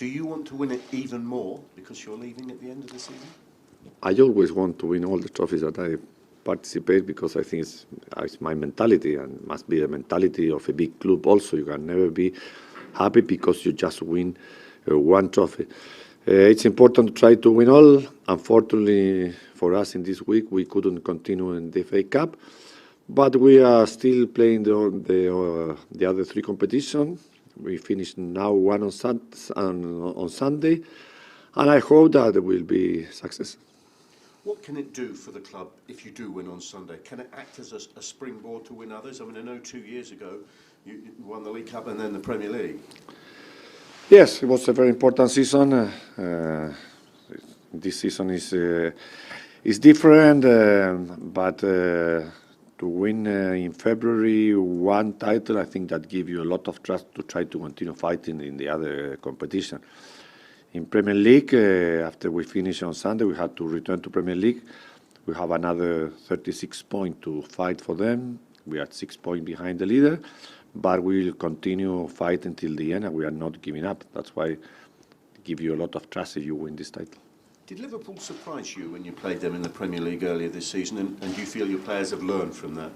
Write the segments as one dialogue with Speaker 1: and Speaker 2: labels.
Speaker 1: Do you want to win it even more because you're leaving at the end of the season?
Speaker 2: I always want to win all the trophies that I participate because I think it's my mentality and must be the mentality of a big club also. You can never be happy because you just win one trophy. It's important to try to win all. Unfortunately for us in this week, we couldn't continue in the FA Cup, but we are still playing the other three competitions. We finished now one on Sunday, and I hope that it will be success.
Speaker 1: What can it do for the club if you do win on Sunday? Can it act as a springboard to win others? I mean, I know 2 years ago you won the League Cup and then the Premier League.
Speaker 2: Yes, it was a very important season. This season is different, but to win in February one title, I think that gives you a lot of trust to try to continue fighting in the other competition. In Premier League, after we finish on Sunday, we had to return to Premier League. We have another 36 points to fight for them. We are 6 points behind the leader, but we will continue fighting till the end, and we are not giving up. That's why it gives you a lot of trust if you win this title.
Speaker 1: Did Liverpool surprise you when you played them in the Premier League earlier this season, and do you feel your players have learned from that?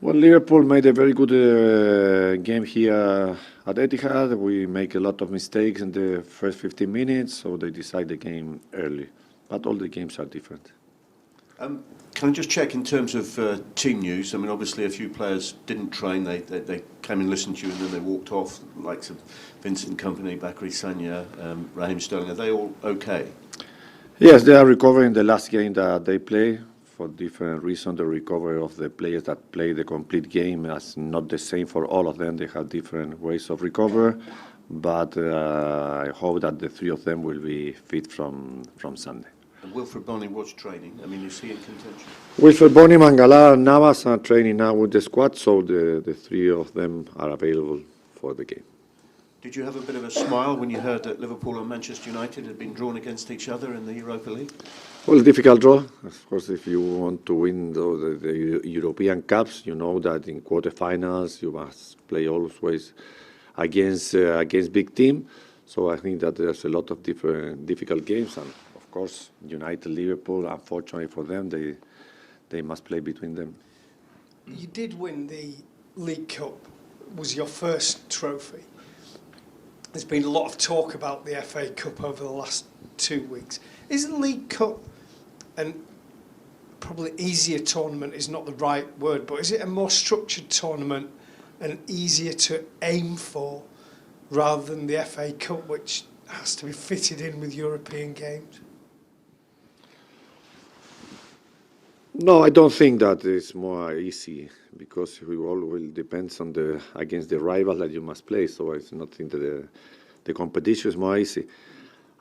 Speaker 2: Well, Liverpool made a very good game here at Etihad. We make a lot of mistakes in the first 15 minutes, so they decide the game early. But all the games are different.
Speaker 1: Can I just check in terms of team news? I mean, obviously a few players didn't train. They came and listened to you and then they walked off, like Vincent Kompany, Bakary Sagna, Raheem Sterling. Are they all okay?
Speaker 2: Yes, they are recovering the last game that they play. For different reasons, the recovery of the players that play the complete game is not the same for all of them. They have different ways of recovery, but I hope that the three of them will be fit from Sunday.
Speaker 1: And Wilfred Bonny was training. I mean, is he in contention?
Speaker 2: Wilfred Bonny, Mangala, and Navas are training now with the squad, so the three of them are available for the game.
Speaker 1: Did you have a bit of a smile when you heard that Liverpool and Manchester United had been drawn against each other in the Europa League?
Speaker 2: Well, a difficult draw. Of course, if you want to win the European Cups, you know that in quarterfinals you must play always against big team. So I think that there's a lot of different difficult games, and of course, United, Liverpool. Unfortunately for them, they must play between them.
Speaker 3: You did win the League Cup. It was your first trophy. There's been a lot of talk about the FA Cup over the last 2 weeks. Is the League Cup, and probably easier tournament is not the right word, but is it a more structured tournament and easier to aim for rather than the FA Cup, which has to be fitted in with European games?
Speaker 2: No, I don't think that it's more easy because it all will depend on against the rival that you must play. So I not think that the competition is more easy.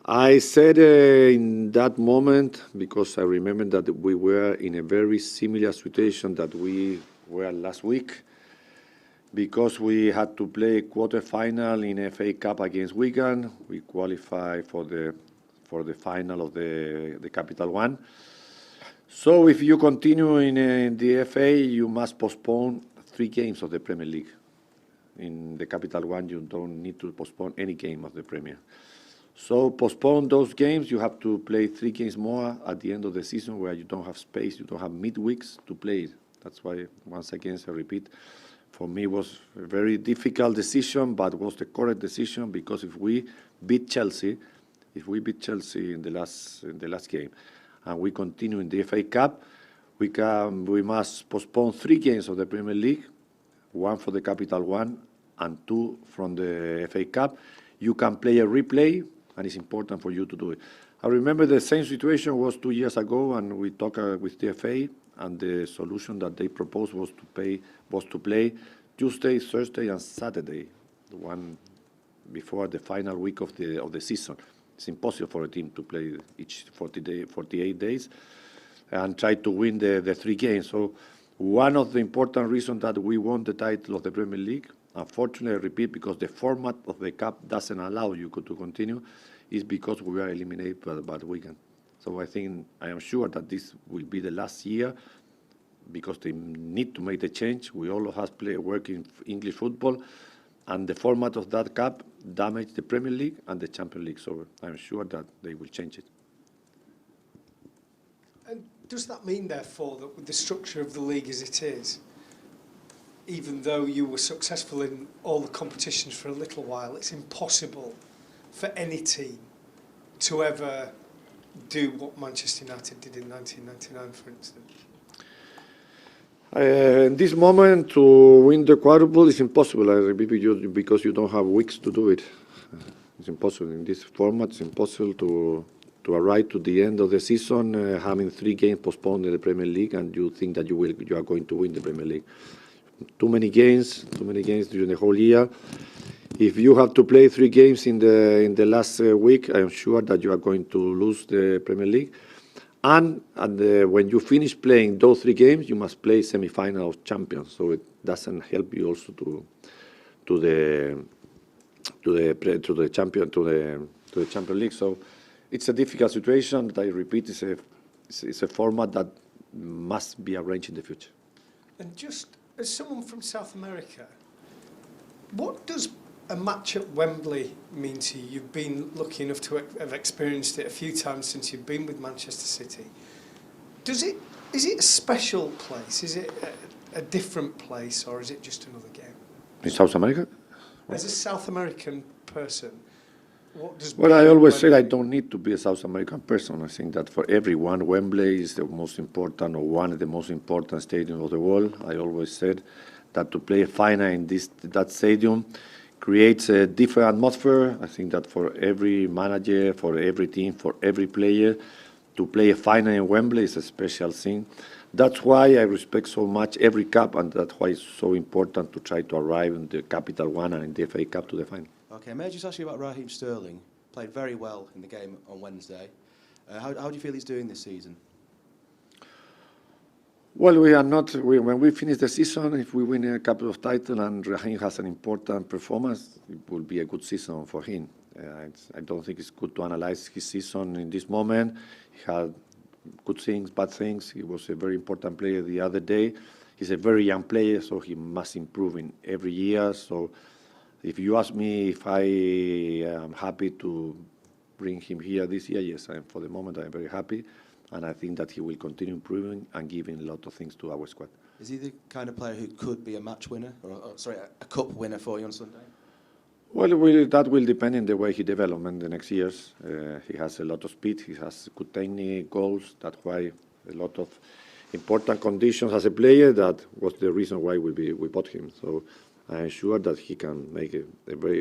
Speaker 2: I said in that moment, because I remember that we were in a very similar situation that we were last week, because we had to play quarter-final in FA Cup against Wigan. We qualified for the final of the Capital One. So if you continue in the FA, you must postpone 3 games of the Premier League. In the Capital One, you don't need to postpone any game of the Premier. So postpone those games. You have to play 3 games more at the end of the season where you don't have space, you don't have midweeks to play. That's why, once again, I repeat, for me it was a very difficult decision, but was the correct decision, because if we beat Chelsea in the last game, and we continue in the FA Cup, we must postpone 3 games of the Premier League, 1 for the Capital One and 2 from the FA Cup. You can play a replay, and it's important for you to do it. I remember the same situation was 2 years ago, and we talked with the FA, and the solution that they proposed was to play Tuesday, Thursday, and Saturday, the one before the final week of the season. It's impossible for a team to play each 48 days and try to win the 3 games. So one of the important reasons that we won the title of the Premier League, unfortunately, I repeat, because the format of the Cup doesn't allow you to continue, is because we were eliminated by the Wigan. So I am sure that this will be the last year, because they need to make the change. We all have work in English football, and the format of that cup damaged the Premier League and the Champions League. So I'm sure that they will change it.
Speaker 3: And does that mean, therefore, that with the structure of the league as it is, even though you were successful in all the competitions for a little while, it's impossible for any team to ever do what Manchester United did in 1999, for instance?
Speaker 2: In this moment, to win the quadruple is impossible, I repeat you, because you don't have weeks to do it. It's impossible. In this format, it's impossible to arrive to the end of the season having 3 games postponed in the Premier League and you think that you are going to win the Premier League. Too many games during the whole year. If you have to play 3 games in the last week, I'm sure that you are going to lose the Premier League. And when you finish playing those 3 games, you must play semi-final of champions. So it doesn't help you also to the Champions League. So it's a difficult situation. But I repeat, it's a format that must be arranged in the future.
Speaker 3: And just as someone from South America, what does a match at Wembley mean to you? You've been lucky enough to have experienced it a few times since you've been with Manchester City. Is it a special place? Is it a different place, or is it just another game?
Speaker 2: In South America?
Speaker 3: As a South American person, what does...
Speaker 2: Well, I always say I don't need to be a South American person. I think that for everyone, Wembley is the most important, or one of the most important stadiums of the world. I always said that to play a final in that stadium creates a different atmosphere. I think that for every manager, for every team, for every player, to play a final in Wembley is a special thing. That's why I respect so much every cup, and that's why it's so important to try to arrive in the Capital One and in the FA Cup to the final.
Speaker 4: Okay, may I just ask you about Raheem Sterling? Played very well in the game on Wednesday. How do you feel he's doing this season?
Speaker 2: Well, we are not. When we finish the season, if we win a couple of titles and Raheem has an important performance, it will be a good season for him. I don't think it's good to analyze his season in this moment. He had good things, bad things. He was a very important player the other day. He's a very young player, so he must improve in every year. So if you ask me if I am happy to bring him here this year, yes, for the moment I'm very happy. And I think that he will continue improving and giving a lot of things to our squad.
Speaker 4: Is he the kind of player who could be a match winner, or a cup winner for you on Sunday?
Speaker 2: Well, that will depend on the way he develops in the next years. He has a lot of speed, he has good technique, goals. That's why a lot of important conditions as a player. That was the reason why we bought him. So I'm sure that he can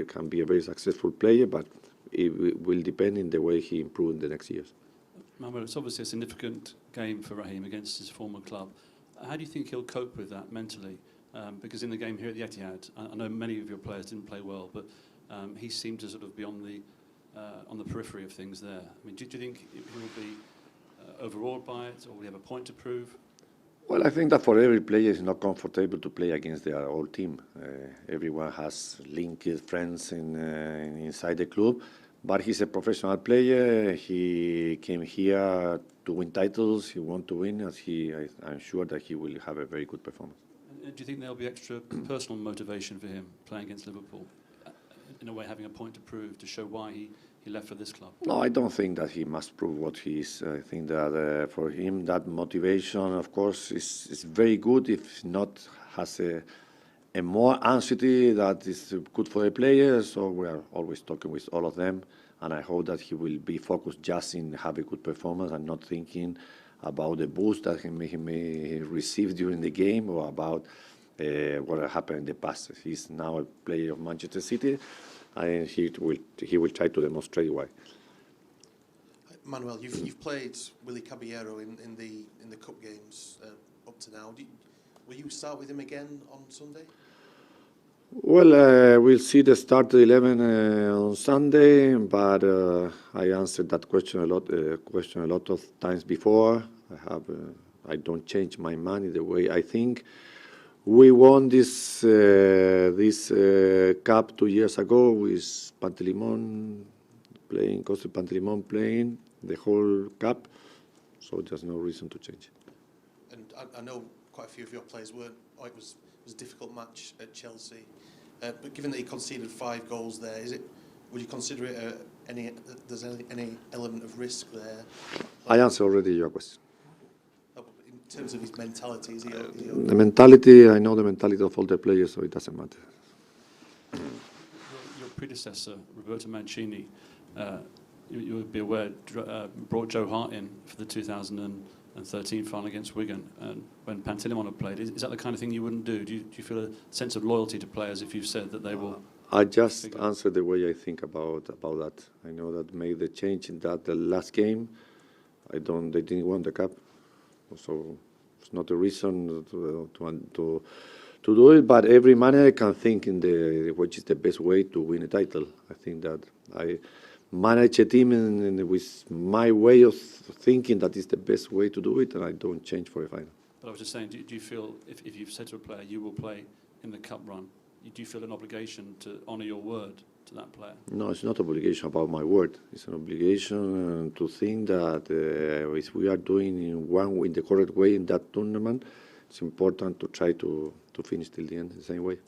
Speaker 2: can be a very successful player, but it will depend on the way he improves in the next years.
Speaker 5: Manuel, it's obviously a significant game for Raheem against his former club. How do you think he'll cope with that mentally? Because in the game here at the Etihad, I know many of your players didn't play well, but he seemed to sort of be on the periphery of things there. I mean, do you think he will be overawed by it, or will he have a point to prove?
Speaker 2: Well, I think that for every player, it's not comfortable to play against their old team. Everyone has linked friends inside the club. But he's a professional player. He came here to win titles. He wants to win, I'm sure that he will have a very good performance.
Speaker 5: And do you think there'll be extra personal motivation for him playing against Liverpool? In a way, having a point to prove, to show why he left for this club?
Speaker 2: No, I don't think that he must prove what he is. I think that for him, that motivation, of course, is very good. If not, has a more anxiety that is good for the players. So we are always talking with all of them, and I hope that he will be focused just in having a good performance and not thinking about the boost that he may receive during the game or about what happened in the past. He's now a player of Manchester City, and he will try to demonstrate why.
Speaker 6: Manuel, you've played Willy Caballero in the cup games up to now. Will you start with him again on Sunday?
Speaker 2: Well, we'll see the start 11 on Sunday, but I answered that question a lot of times before. I don't change my mind in the way I think. We won this cup 2 years ago with Costa Pantelimon playing the whole cup, so there's no reason to change.
Speaker 6: And I know quite a few of your players weren't. It was a difficult match at Chelsea. But given that he conceded 5 goals there, would you consider it there's any element of risk there?
Speaker 2: I answered already your question.
Speaker 6: In terms of his mentality, is he
Speaker 2: The mentality, I know the mentality of all the players, so it doesn't matter.
Speaker 5: Your predecessor, Roberto Mancini, you would be aware, brought Joe Hart in for the 2013 final against Wigan, and when Pantilimon had played. Is that the kind of thing you wouldn't do? Do you feel a sense of loyalty to players if you've said that they will?
Speaker 2: I just answered the way I think about that. I know that made the change in that the last game. They didn't win the cup, so it's not a reason to do it. But every manager can think in which is the best way to win a title. I think that I manage a team with my way of thinking that is the best way to do it, and I don't change for a final.
Speaker 5: But I was just saying, do you feel if you've said to a player you will play in the cup run, do you feel an obligation to honour your word to that player?
Speaker 2: No, it's not an obligation about my word. It's an obligation to think that if we are doing in the correct way in that tournament, it's important to try to finish till the end the same way.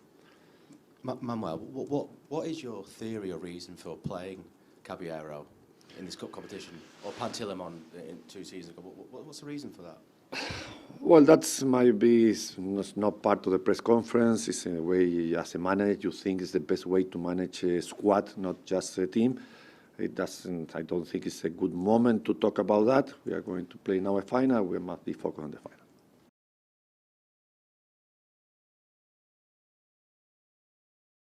Speaker 4: Manuel, what is your theory or reason for playing Caballero in this cup competition, or Pantilimon in 2 seasons ago? What's the reason for that?
Speaker 2: Well, that's might be it's not part of the press conference. It's in a way, as a manager, you think it's the best way to manage a squad, not just a team. I don't think it's a good moment to talk about that. We are going to play now a final. We must be focused on the final.